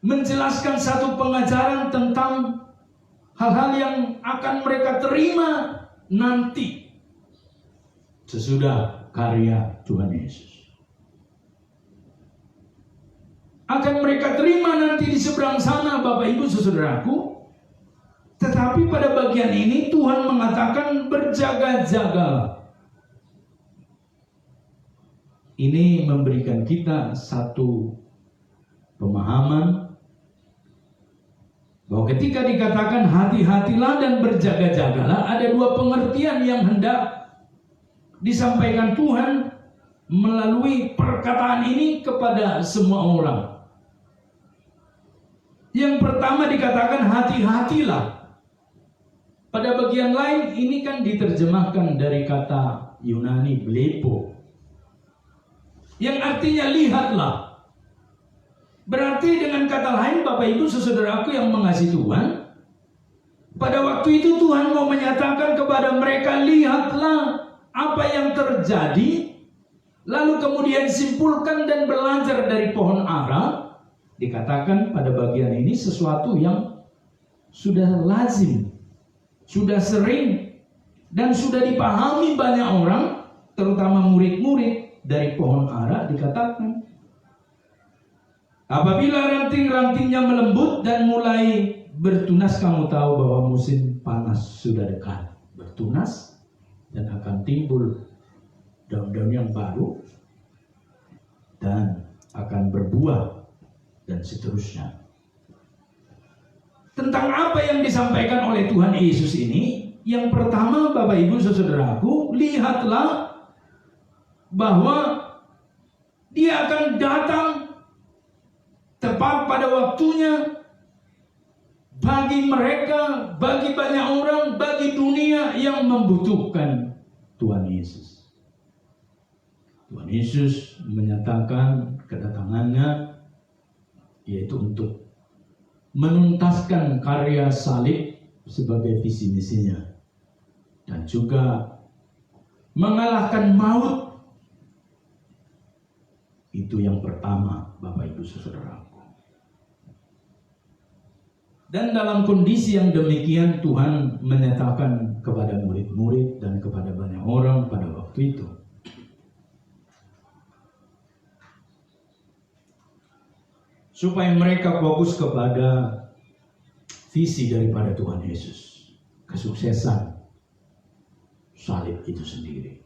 menjelaskan satu pengajaran tentang hal-hal yang akan mereka terima nanti sesudah karya Tuhan Yesus. Akan mereka terima nanti di seberang sana, Bapak Ibu saudaraku. Tetapi pada bagian ini Tuhan mengatakan berjaga-jagalah. Ini memberikan kita satu pemahaman bahwa ketika dikatakan hati-hatilah dan berjaga-jagalah, ada dua pengertian yang hendak disampaikan Tuhan melalui perkataan ini kepada semua orang. Yang pertama dikatakan hati-hatilah. Pada bagian lain ini kan diterjemahkan dari kata Yunani blepo, yang artinya lihatlah. Berarti dengan kata lain, Bapak Ibu saudaraku yang mengasihi Tuhan, pada waktu itu Tuhan mau menyatakan kepada mereka, lihatlah apa yang terjadi, lalu kemudian simpulkan dan belajar dari pohon ara. Dikatakan pada bagian ini sesuatu yang sudah lazim, sudah sering, dan sudah dipahami banyak orang, terutama murid-murid dari pohon ara. Dikatakan, apabila ranting-rantingnya melembut dan mulai bertunas, kamu tahu bahwa musim panas sudah dekat. Bertunas dan akan timbul daun-daun yang baru dan akan berbuah dan seterusnya. Tentang apa yang disampaikan oleh Tuhan Yesus ini, yang pertama Bapak Ibu saudaraku, lihatlah bahwa Dia akan datang tepat pada waktunya bagi mereka, bagi banyak orang, bagi dunia yang membutuhkan Tuhan Yesus. Tuhan Yesus menyatakan kedatangannya yaitu untuk menuntaskan karya salib sebagai visi misinya, dan juga mengalahkan maut. Itu yang pertama, Bapak Ibu saudaraku. Dan dalam kondisi yang demikian, Tuhan menyatakan kepada murid-murid dan kepada banyak orang pada waktu itu, supaya mereka fokus kepada visi daripada Tuhan Yesus, kesuksesan salib itu sendiri.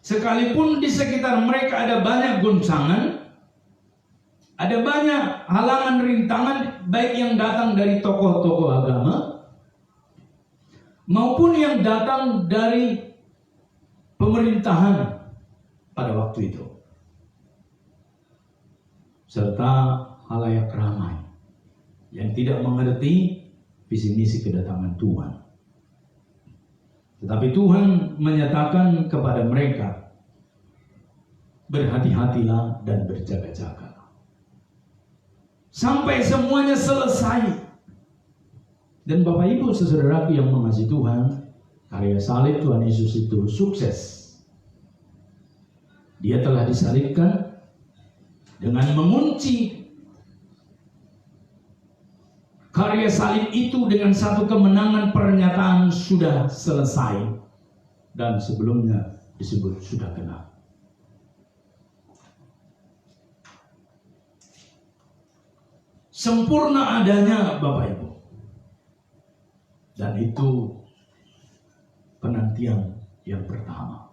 Sekalipun di sekitar mereka ada banyak goncangan, ada banyak halangan rintangan, baik yang datang dari tokoh-tokoh agama maupun yang datang dari pemerintahan pada waktu itu, serta halayak ramai yang tidak mengerti visi misi kedatangan Tuhan. Tetapi Tuhan menyatakan kepada mereka, berhati-hatilah dan berjaga-jaga sampai semuanya selesai. Dan Bapak Ibu saudaraku yang mengasihi Tuhan, karya salib Tuhan Yesus itu sukses. Dia telah disalibkan dengan mengunci karya salib itu dengan satu kemenangan, pernyataan sudah selesai, dan sebelumnya disebut sudah genap. Sempurna adanya Bapak Ibu. Dan itu penantian yang pertama.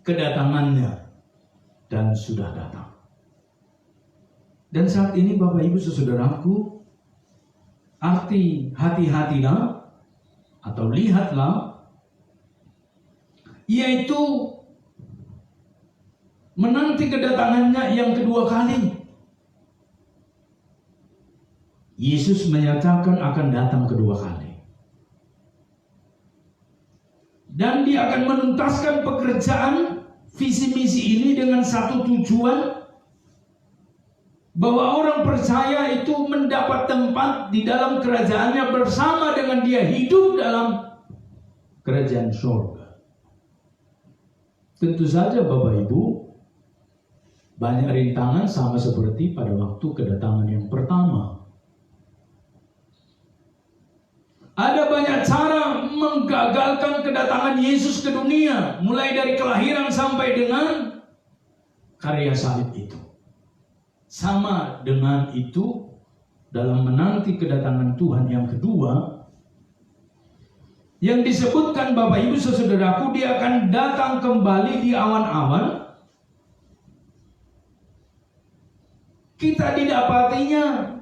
Kedatangannya dan sudah datang. Dan saat ini Bapak Ibu saudaraku, arti hati-hatilah atau lihatlah yaitu menanti kedatangannya yang kedua kali. Yesus menyatakan akan datang kedua kali. Dan Dia akan menuntaskan pekerjaan visi misi ini dengan satu tujuan, bahwa orang percaya itu mendapat tempat di dalam kerajaannya bersama dengan Dia, hidup dalam kerajaan surga. Tentu saja Bapak Ibu, banyak rintangan sama seperti pada waktu kedatangan yang pertama. Ada banyak cara menggagalkan kedatangan Yesus ke dunia, mulai dari kelahiran sampai dengan karya salib itu. Sama dengan itu, dalam menanti kedatangan Tuhan yang kedua, yang disebutkan Bapak Ibu saudaraku, Dia akan datang kembali di awan-awan. Kita didapatinya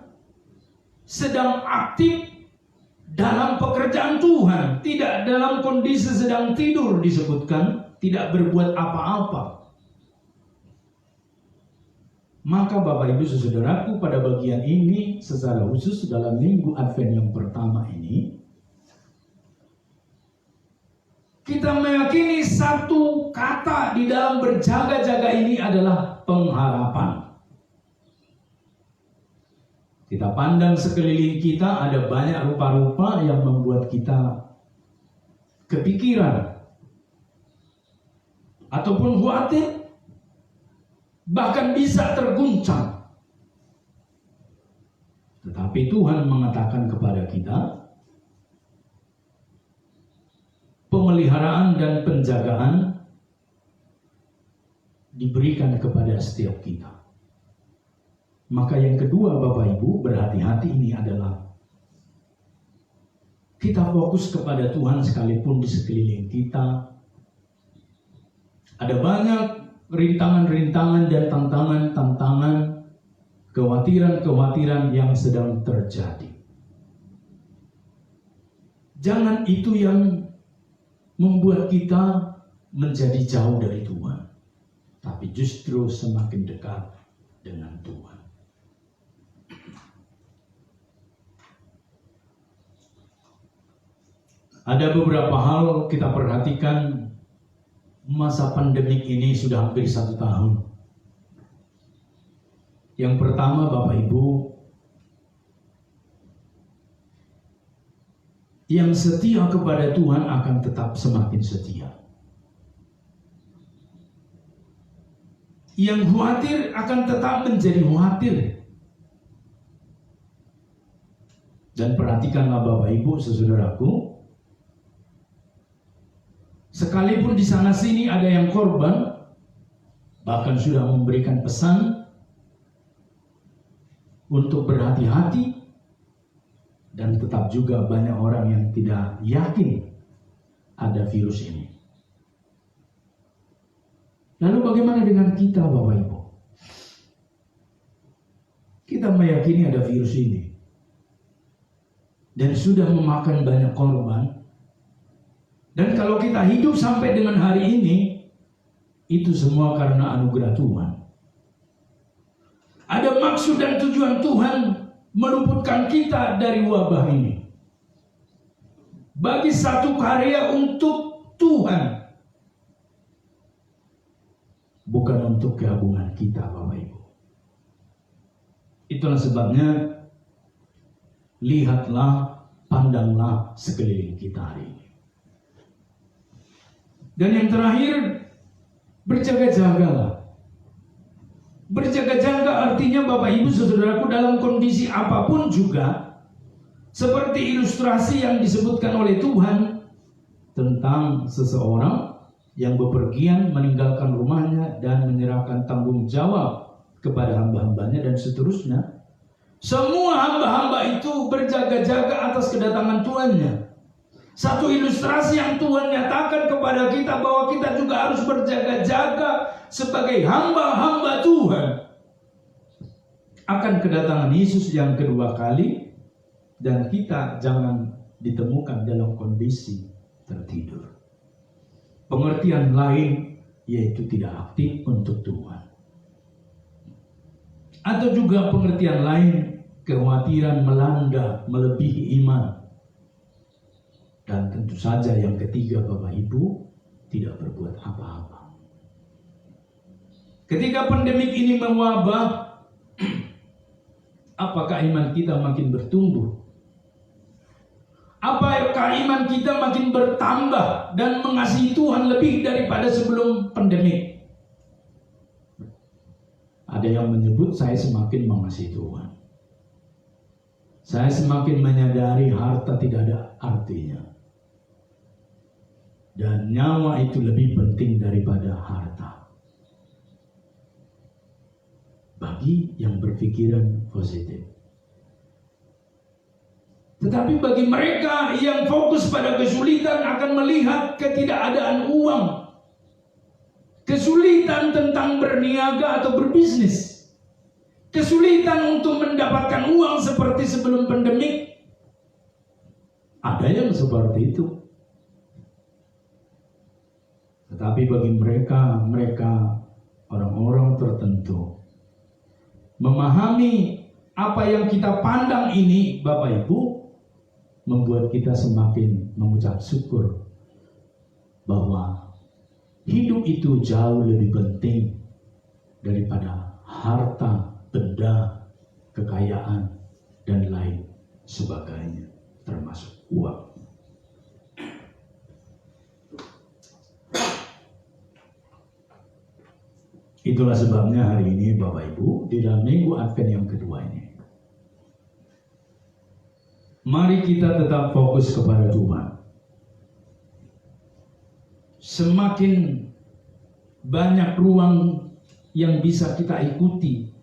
sedang aktif dalam pekerjaan Tuhan, tidak dalam kondisi sedang tidur disebutkan, tidak berbuat apa-apa. Maka Bapak Ibu Saudaraku, pada bagian ini secara khusus dalam minggu Advent yang pertama ini, kita meyakini satu kata di dalam berjaga-jaga ini adalah pengharapan. Kita pandang sekeliling kita, ada banyak rupa-rupa yang membuat kita kepikiran ataupun khawatir, bahkan bisa terguncang. Tetapi Tuhan mengatakan kepada kita, pemeliharaan dan penjagaan diberikan kepada setiap kita. Maka yang kedua Bapak Ibu, berhati-hati ini adalah kita fokus kepada Tuhan sekalipun di sekeliling kita ada banyak rintangan-rintangan dan tantangan-tantangan, kekhawatiran-kekhawatiran yang sedang terjadi. Jangan itu yang membuat kita menjadi jauh dari Tuhan, tapi justru semakin dekat dengan Tuhan. Ada beberapa hal kita perhatikan. Masa pandemik ini sudah hampir 1 tahun. Yang pertama Bapak Ibu, yang setia kepada Tuhan akan tetap semakin setia. Yang khawatir akan tetap menjadi khawatir. Dan perhatikanlah Bapak Ibu saudaraku, sekalipun di sana sini ada yang korban, bahkan sudah memberikan pesan untuk berhati-hati, dan tetap juga banyak orang yang tidak yakin ada virus ini. Lalu bagaimana dengan kita Bapak Ibu? Kita meyakini ada virus ini dan sudah memakan banyak korban. Dan kalau kita hidup sampai dengan hari ini, itu semua karena anugerah Tuhan. Ada maksud dan tujuan Tuhan meluputkan kita dari wabah ini. Bagi satu karya untuk Tuhan. Bukan untuk keagungan kita Bapak Ibu. Itulah sebabnya, lihatlah, pandanglah sekeliling kita hari ini. Dan yang terakhir, berjaga-jagalah. Berjaga-jaga artinya Bapak Ibu saudaraku dalam kondisi apapun juga, seperti ilustrasi yang disebutkan oleh Tuhan tentang seseorang yang bepergian meninggalkan rumahnya dan menyerahkan tanggung jawab kepada hamba-hambanya dan seterusnya. Semua hamba-hamba itu berjaga-jaga atas kedatangan Tuhannya. Satu ilustrasi yang Tuhan nyatakan kepada kita bahwa kita juga harus berjaga-jaga sebagai hamba-hamba Tuhan akan kedatangan Yesus yang kedua kali, dan kita jangan ditemukan dalam kondisi tertidur. Pengertian lain yaitu tidak aktif untuk Tuhan. Atau juga pengertian lain, kekhawatiran melanda melebihi iman. Dan tentu saja yang ketiga Bapak Ibu, tidak berbuat apa-apa. Ketika pandemik ini mewabah, apakah iman kita makin bertumbuh? Apakah iman kita makin bertambah dan mengasihi Tuhan lebih daripada sebelum pandemik? Ada yang menyebut, saya semakin mengasihi Tuhan. Saya semakin menyadari harta tidak ada artinya. Dan nyawa itu lebih penting daripada harta. Bagi yang berpikiran positif. Tetapi bagi mereka yang fokus pada kesulitan akan melihat ketidakadaan uang. Kesulitan tentang berniaga atau berbisnis. Kesulitan untuk mendapatkan uang seperti sebelum pandemik. Ada yang seperti itu. Tetapi bagi mereka orang-orang tertentu memahami apa yang kita pandang ini, Bapak Ibu, membuat kita semakin mengucap syukur bahwa hidup itu jauh lebih penting daripada harta, benda, kekayaan, dan lain sebagainya, termasuk uang. Itulah sebabnya hari ini Bapak Ibu, di dalam minggu Advent yang kedua ini, mari kita tetap fokus kepada Tuhan. Semakin banyak ruang yang bisa kita ikuti,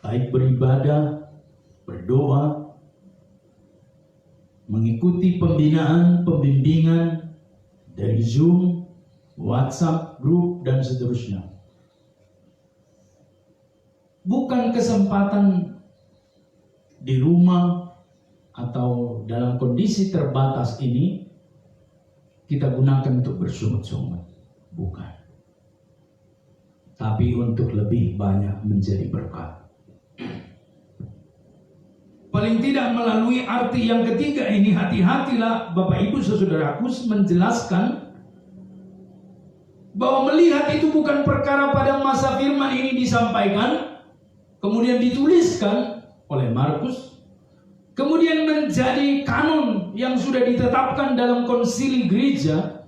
baik beribadah, berdoa, mengikuti pembinaan, pembimbingan dari Zoom, WhatsApp, grup, dan seterusnya. Bukan kesempatan di rumah atau dalam kondisi terbatas ini kita gunakan untuk bersungut-sungut. Bukan. Tapi untuk lebih banyak menjadi berkat. Paling tidak melalui arti yang ketiga ini, hati-hatilah Bapak Ibu saudaraku, menjelaskan bahwa melihat itu bukan perkara pada masa firman ini disampaikan, kemudian dituliskan oleh Markus, kemudian menjadi kanon yang sudah ditetapkan dalam konsili gereja,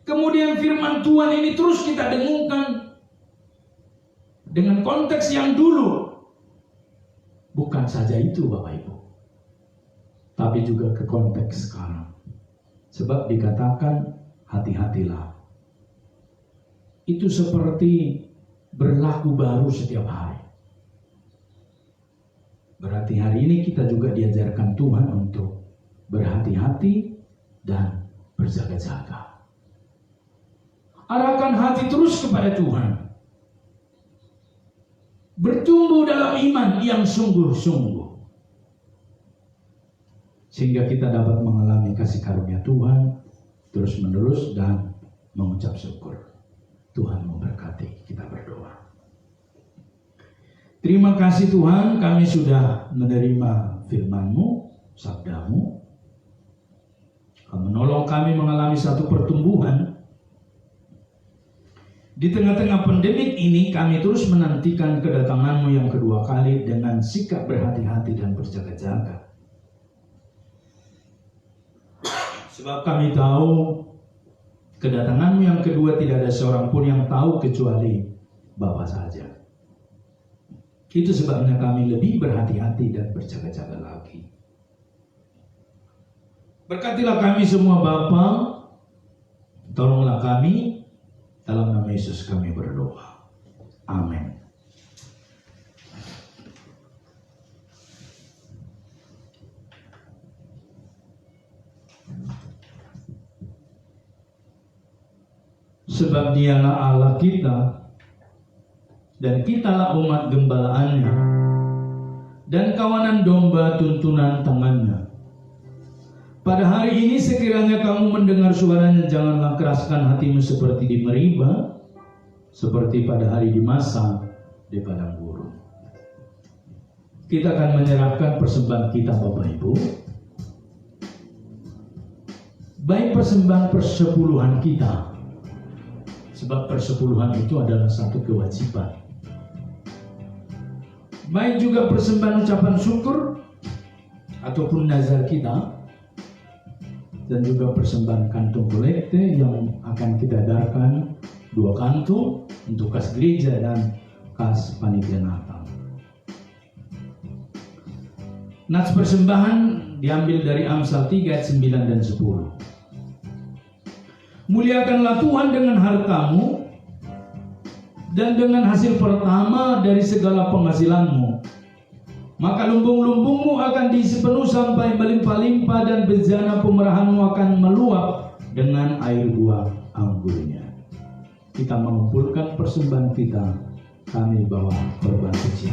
kemudian firman Tuhan ini terus kita dengungkan dengan konteks yang dulu. Bukan saja itu Bapak Ibu, tapi juga ke konteks sekarang. Sebab dikatakan hati-hatilah. Itu seperti berlaku baru setiap hari. Berarti hari ini kita juga diajarkan Tuhan untuk berhati-hati dan berjaga-jaga. Arahkan hati terus kepada Tuhan. Bertumbuh dalam iman yang sungguh-sungguh. Sehingga kita dapat mengalami kasih karunia Tuhan terus-menerus dan mengucap syukur. Tuhan memberkati, kita berdoa. Terima kasih Tuhan, kami sudah menerima firman-Mu, sabda-Mu. Kau menolong kami mengalami satu pertumbuhan. Di tengah-tengah pandemik ini kami terus menantikan kedatangan-Mu yang kedua kali dengan sikap berhati-hati dan berjaga-jaga. Sebab kami tahu kedatangan-Mu yang kedua tidak ada seorang pun yang tahu kecuali Bapa saja. Itu sebabnya kami lebih berhati-hati dan berjaga-jaga lagi. Berkatilah kami semua Bapa, tolonglah kami, dalam nama Yesus kami berdoa. Amin. Sebab Dialah Allah kita, dan kitalah umat gembalaannya, dan kawanan domba tuntunan tangannya. Pada hari ini sekiranya kamu mendengar suaranya, janganlah keraskan hatimu seperti di Meriba, seperti pada hari di Masa di padang gurun. Kita akan menyerahkan persembahan kita Bapak Ibu, baik persembahan persepuluhan kita, sebab persepuluhan itu adalah satu kewajiban. Baik juga persembahan ucapan syukur ataupun nazar kita, dan juga persembahan kantung kolekte yang akan kita edarkan 2 kantung untuk kas gereja dan kas panitia Natal. Nats persembahan diambil dari Amsal 3 ayat 9 dan 10. Muliakanlah Tuhan dengan hartamu dan dengan hasil pertama dari segala penghasilanmu. Maka lumbung-lumbungmu akan diisi penuh sampai melimpah-limpah, dan bejana pemerahanmu akan meluap dengan air buah anggurnya. Kita mengumpulkan persembahan kita, kami bawa korban suci.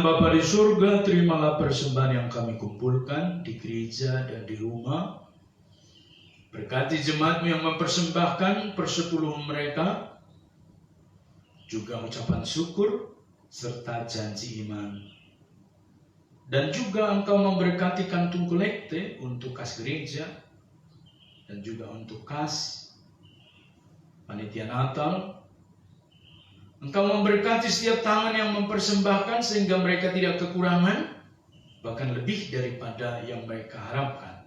Bapa di surga, terimalah persembahan yang kami kumpulkan di gereja dan di rumah. Berkati jemaat-Mu yang mempersembahkan persepuluhan mereka, juga ucapan syukur serta janji iman. Dan juga Engkau memberkati kantung kolekte untuk kas gereja dan juga untuk kas panitia Natal. Engkau memberkati setiap tangan yang mempersembahkan sehingga mereka tidak kekurangan, bahkan lebih daripada yang mereka harapkan,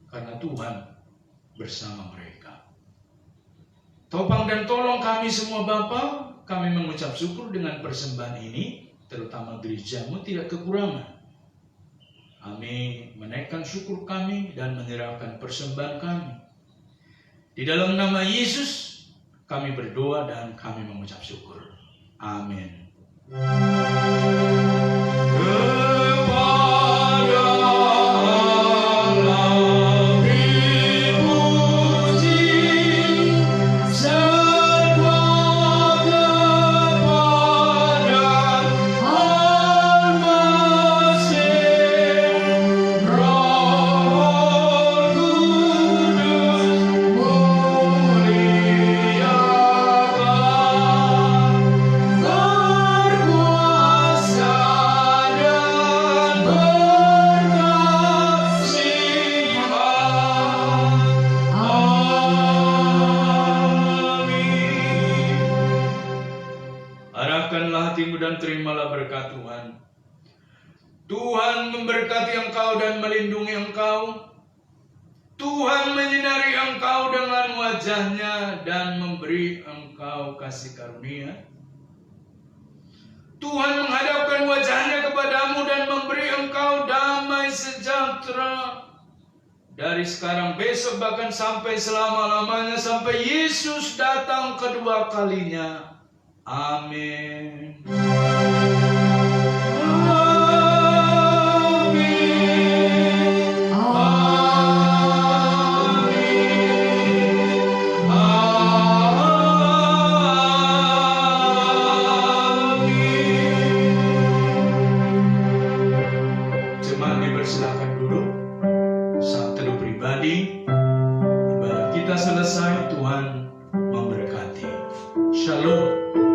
karena Tuhan bersama mereka. Topang dan tolong kami semua Bapa, kami mengucap syukur dengan persembahan ini, terutama gereja-Mu tidak kekurangan. Kami menaikkan syukur kami dan menyerahkan persembahan kami. Di dalam nama Yesus kami berdoa dan kami mengucap syukur. Amin. Dan terimalah berkat Tuhan. Tuhan memberkati engkau dan melindungi engkau. Tuhan menyinari engkau dengan wajah-Nya dan memberi engkau kasih karunia. Tuhan menghadapkan wajah-Nya kepadamu dan memberi engkau damai sejahtera. Dari sekarang, besok, bahkan sampai selama-lamanya, sampai Yesus datang kedua kalinya. Amin. Jemaat dipersilakan duduk. Saat teduh pribadi, ibadah kita selesai. Tuhan memberkati. Shalom.